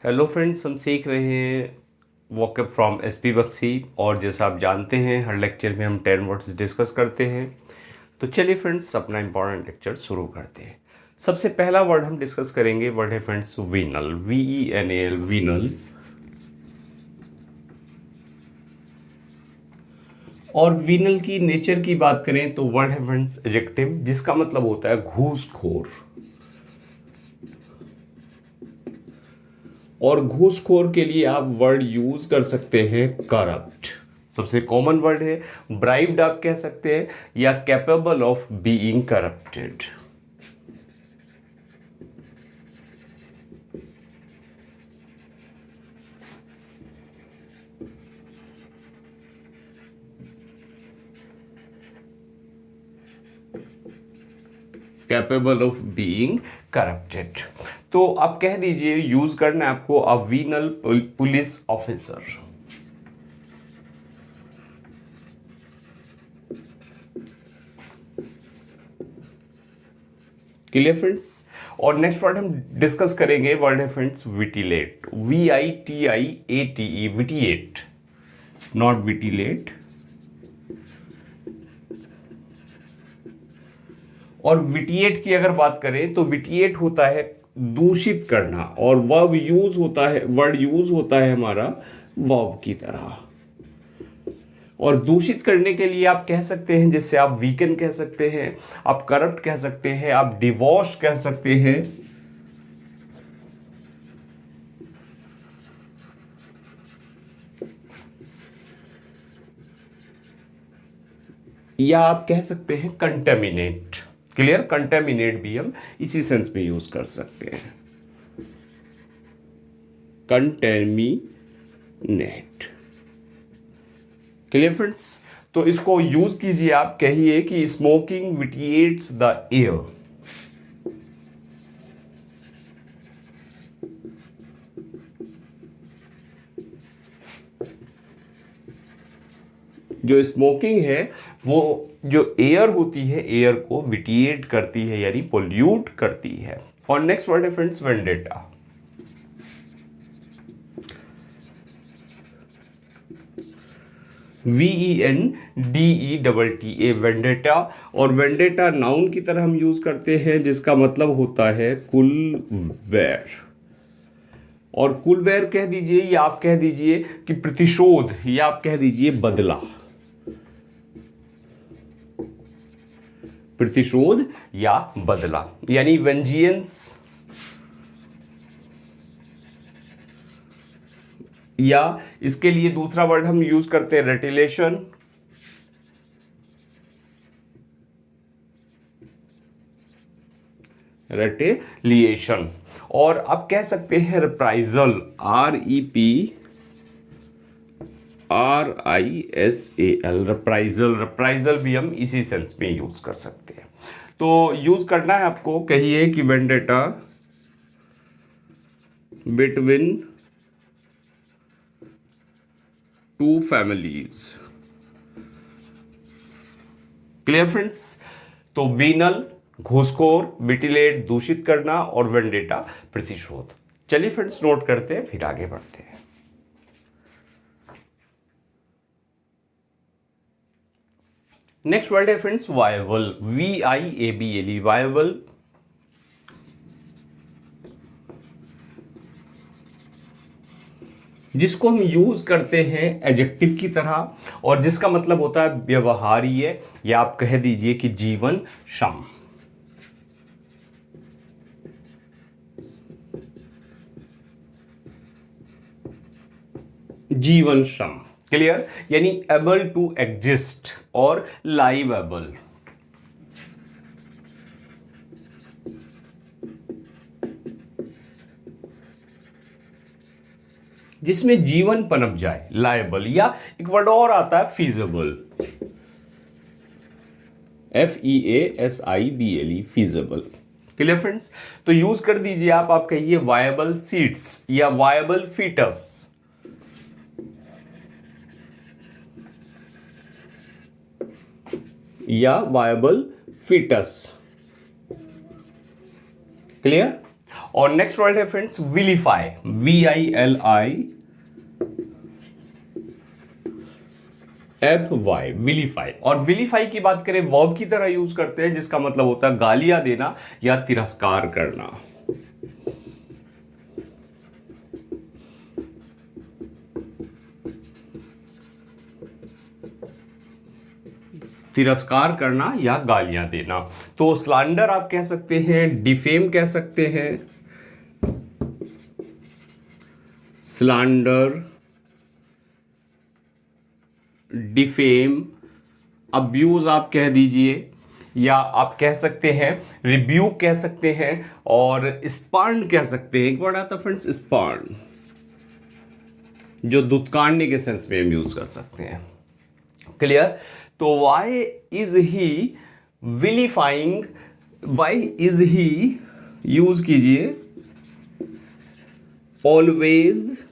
Hello friends, हम सीख रहे हैं वॉकअप फ्रॉम एसपी बख्शी। और जैसा आप जानते हैं, हर लेक्चर में हम 10 वर्ड्स डिस्कस करते हैं। तो चलिए फ्रेंड्स, अपना इंपॉर्टेंट लेक्चर शुरू करते हैं। सबसे पहला वर्ड हम डिस्कस करेंगे, वर्ड है फ्रेंड्स वीनल, VENAL, वीनल। और वीनल की नेचर की बात करें तो वर्ड है फ्रेंड्स एडजेक्टिव, जिसका मतलब होता है घूसखोर। और घूसखोर के लिए आप वर्ड यूज कर सकते हैं करप्ट। सबसे कॉमन वर्ड है। ब्राइब्ड आप कह सकते हैं, या capable of being corrupted. Capable of being corrupted. तो आप कह दीजिए, यूज करना है आपको a venal police officer. Clear friends. और नेक्स्ट वर्ड हम डिस्कस करेंगे, वर्ड है friends vitilate, VITIATE, vitiate, not vitilate. और विटिएट की अगर बात करें तो विटिएट होता है दूषित करना, और वर्ड यूज होता है हमारा वर्ब की तरह। और दूषित करने के लिए आप कह सकते हैं, जिससे आप वीकन कह सकते हैं, आप करप्ट कह सकते हैं, आप डिवॉश कह सकते हैं, या आप कह सकते हैं कंटेमिनेट। क्लियर, कंटेमिनेट भी हम इसी सेंस में यूज कर सकते हैं, कंटेमिनेट। Clear friends. तो इसको यूज कीजिए, आप कहिए कि स्मोकिंग विटिएट्स द एयर। जो स्मोकिंग है वो जो एयर होती है, एयर को विटिएट करती है, यानी पोल्यूट करती है। और नेक्स्ट वर्ड है फ्रेंड्स वेंडेटा। VENDETA, vendetta. और वेंडेटा नाउन की तरह हम यूज करते हैं, जिसका मतलब होता है कुलवैर। और कुलवैर कह दीजिए, या आप कह दीजिए कि प्रतिशोध, या आप कह दीजिए बदला। प्रतिशोध या बदला, यानी वेंजियंस। या इसके लिए दूसरा वर्ड हम यूज करते हैं रेटिलेशन। रेटिलिएशन। और आप कह सकते हैं रिप्राइजल, REPRISAL, रिप्राइजल। रिप्राइजल भी हम इसी सेंस में यूज कर सकते हैं। तो यूज करना है आपको, कहिए कि vendetta between two families. Clear friends. तो वीनल घूसखोर, विटिलेट दूषित करना, और वेंडेटा प्रतिशोध। चलिए फ्रेंड्स, नोट करते हैं, फिर आगे बढ़ते हैं। नेक्स्ट वर्ड है फ्रेंड्स वायबल, VIABLE, वायबल। जिसको हम यूज करते हैं एडजेक्टिव की तरह, और जिसका मतलब होता है व्यवहार्य, या आप कह दीजिए कि जीवन क्षम। जीवन क्षम। क्लियर, यानी एबल टू एग्जिस्ट और लाइवेबल। जिसमें जीवन पनप जाए, लायबल। या एक वर्ड और आता है feasible, FEASIBLE, feasible. Clear friends. तो यूज कर दीजिए, आप कहिए वायबल सीड्स, या वायबल फीटस, या वायबल फीटस। क्लियर। और नेक्स्ट वर्ड है फ्रेंड्स विलीफाई, VILIFY, विलीफाई। और विलीफाई की बात करें वर्ब की तरह यूज करते हैं, जिसका मतलब होता है गालियां देना या तिरस्कार करना। तिरस्कार करना या गालियां देना। तो स्लैंडर आप कह सकते हैं, डिफेम कह सकते हैं, स्लैंडर, डिफेम, अब्यूज आप कह दीजिए, या आप कह सकते हैं रिब्यूक कह सकते हैं, और स्पार्न कह सकते हैं। एक वर्ड आता है फ्रेंड्स स्पार्न, जो दुत्कारने के सेंस में हम यूज कर सकते हैं। क्लियर? तो why is he vilifying, why is he, use कीजिए ऑलवेज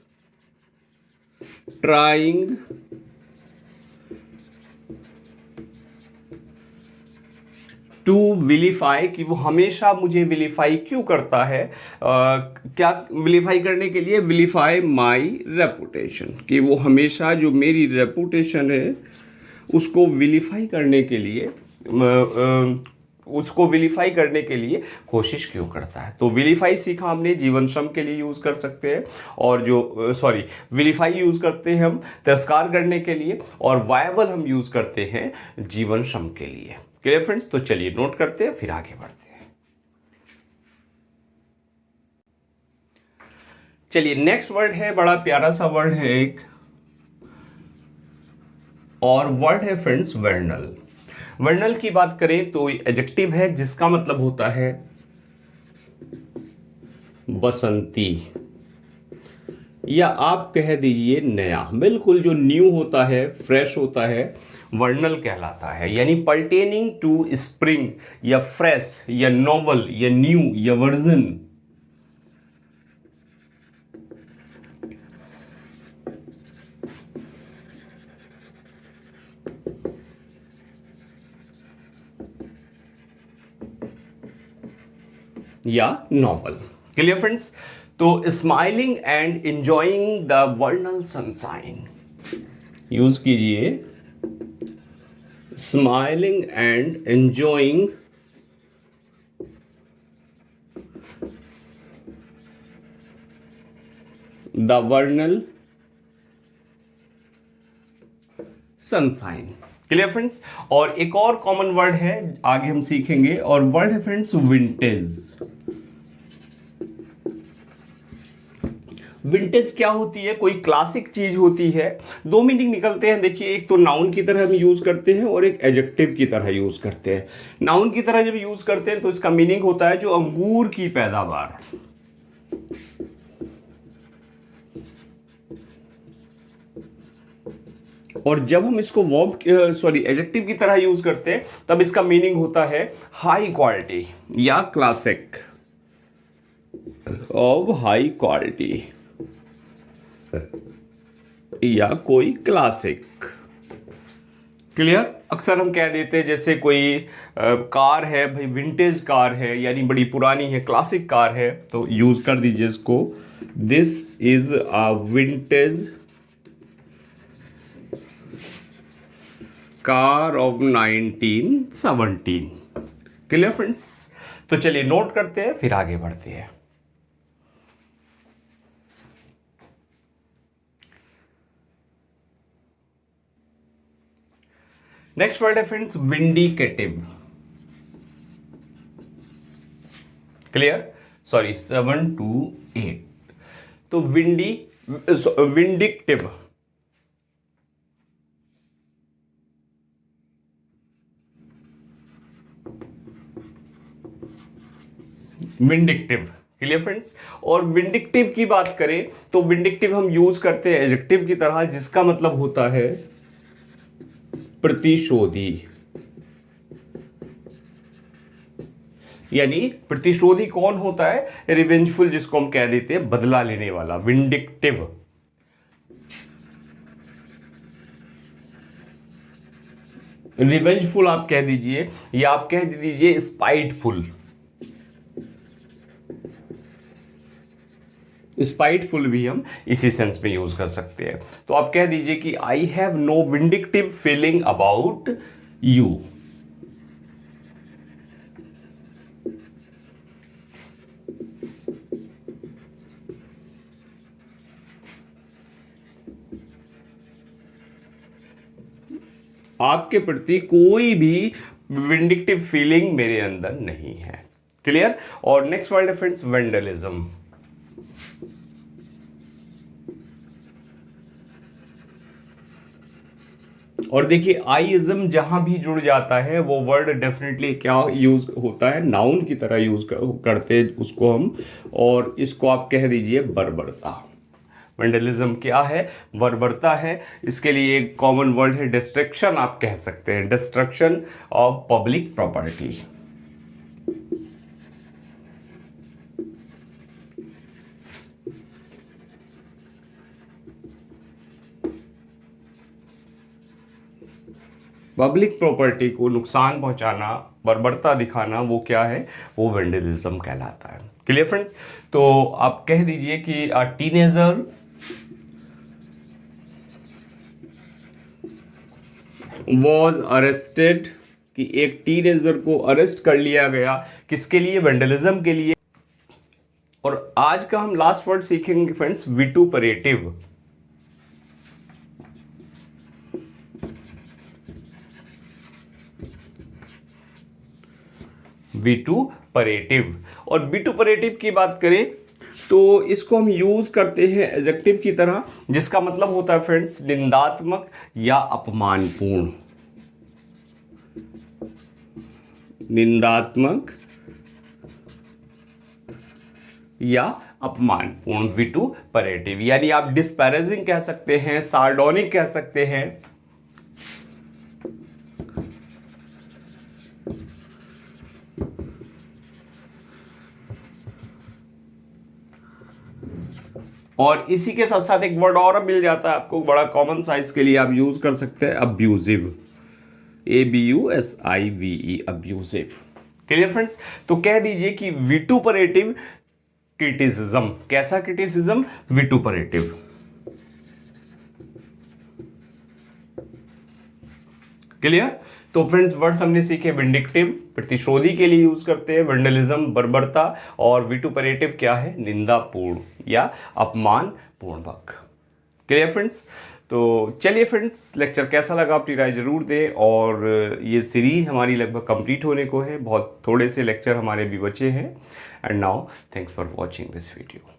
ट्राइंग टू विलीफाई, कि वो हमेशा मुझे विलीफाई क्यों करता है, क्या विलीफाई करने के लिए, विलीफाई माई रेपुटेशन, कि वो हमेशा जो मेरी रेपुटेशन है उसको विलीफाई करने के लिए, उसको विलीफाई करने के लिए कोशिश क्यों करता है। तो विलीफाई सीखा हमने, जीवन श्रम के लिए यूज कर सकते हैं, और जो विलीफाई यूज करते हैं हम तिरस्कार करने के लिए, और वायबल हम यूज करते हैं जीवन श्रम के लिए। Clear friends? तो चलिए नोट करते हैं, फिर आगे बढ़ते हैं। चलिए नेक्स्ट वर्ड है, बड़ा प्यारा सा वर्ड है एक, और वर्ड है फ्रेंड्स वर्नल। वर्नल की बात करें तो एडजेक्टिव है, जिसका मतलब होता है बसंती, या आप कह दीजिए नया। बिल्कुल जो न्यू होता है, फ्रेश होता है, वर्नल कहलाता है। यानी पर्टेनिंग टू स्प्रिंग, या फ्रेश, या नोवल, या न्यू, या वर्जन। या नॉवल। Clear friends? तो smiling and enjoying the vernal sunshine, use कीजिए smiling and enjoying the vernal sunshine. Clear friends? और एक और कॉमन वर्ड है, आगे हम सीखेंगे, और वर्ड है फ्रेंड्स विंटेज। विंटेज क्या होती है? कोई क्लासिक चीज होती है। दो मीनिंग निकलते हैं, देखिए, एक तो नाउन की तरह हम यूज करते हैं, और एक एडजेक्टिव की तरह यूज करते हैं। नाउन की तरह जब यूज करते हैं तो इसका मीनिंग होता है जो अंगूर की पैदावार। और जब हम इसको एडजेक्टिव की तरह यूज करते हैं, तब इसका मीनिंग होता है हाई क्वालिटी, या क्लासिक, ऑफ हाई क्वालिटी, या कोई क्लासिक। क्लियर? अक्सर हम कह देते हैं, जैसे कोई कार है भाई, विंटेज कार है, यानी बड़ी पुरानी है, क्लासिक कार है, तो यूज कर दीजिए इसको, this is a vintage car of 1917। Clear friends? तो चलिए नोट करते हैं, फिर आगे बढ़ते हैं। नेक्स्ट वर्ड है फ्रेंड्स विंडिकेटिव। क्लियर? 7 to 8। तो विंडिक्टिव, विंडिक्टिव। Clear friends? और विंडिक्टिव की बात करें तो विंडिक्टिव हम यूज करते हैं एडजेक्टिव की तरह, जिसका मतलब होता है प्रतिशोधी। यानी प्रतिशोधी कौन होता है? रिवेंजफुल, जिसको हम कह देते हैं बदला लेने वाला, विंडिक्टिव। रिवेंजफुल आप कह दीजिए, या आप कह दीजिए स्पाइटफुल। स्पाइटफुल भी हम इसी सेंस में यूज कर सकते हैं। तो आप कह दीजिए कि I have no vindictive feeling about you. आपके प्रति कोई भी विंडिक्टिव फीलिंग मेरे अंदर नहीं है। क्लियर। और नेक्स्ट वर्ड है फ्रेंड्स वेंडलिज्म। और देखिए आईइज्म जहां भी जुड़ जाता है वो वर्ड डेफिनेटली क्या यूज होता है, नाउन की तरह यूज करते हैं उसको हम, और इसको आप कह दीजिए बर्बरता। वेंडलिज्म क्या है, बर्बरता है। इसके लिए एक कॉमन वर्ड है डिस्ट्रक्शन, आप कह सकते हैं destruction of public property. Public property को नुकसान पहुंचाना, बर्बरता दिखाना, वो क्या है, वो वेंडलिज्म कहलाता है। Clear friends. तो आप कह दीजिए कि टीनेजर वॉज अरेस्टेड, कि एक टीनेजर को अरेस्ट कर लिया गया, किसके लिए, वेंडलिज्म के लिए। और आज का हम लास्ट वर्ड सीखेंगे फ्रेंड्स विटुपरेटिव। विटुपरेटिव। और विटुपरेटिव की बात करें तो इसको हम यूज करते हैं एडजेक्टिव की तरह, जिसका मतलब होता है फ्रेंड्स निंदात्मक या अपमानपूर्ण। निंदात्मक या अपमानपूर्ण, विटुपरेटिव। यानी आप डिस्पैरेजिंग कह सकते हैं, सार्डोनिक कह सकते हैं। और इसी के साथ साथ एक वर्ड और मिल जाता है आपको, बड़ा कॉमन साइज के लिए आप यूज कर सकते हैं abusive. ABUSIVE, abusive. Clear friends. तो कह दीजिए कि विटुपरेटिव क्रिटिसिज्म। कैसा क्रिटिसिज्म, विटुपरेटिव। क्लियर। तो फ्रेंड्स वर्ड्स हमने सीखे विंडिक्टिव, प्रतिशोधी के लिए यूज करते हैं, वेंडलिज्म बर्बरता, और विटुपरेटिव क्या है, निंदापूर्ण या अपमानपूर्ण वाक्य। Clear friends. तो चलिए फ्रेंड्स, लेक्चर कैसा लगा अपनी राय जरूर दें। और ये सीरीज हमारी लगभग कंप्लीट होने को है, बहुत थोड़े से लेक्चर हमारे भी बचे हैं। And now thanks for watching this video.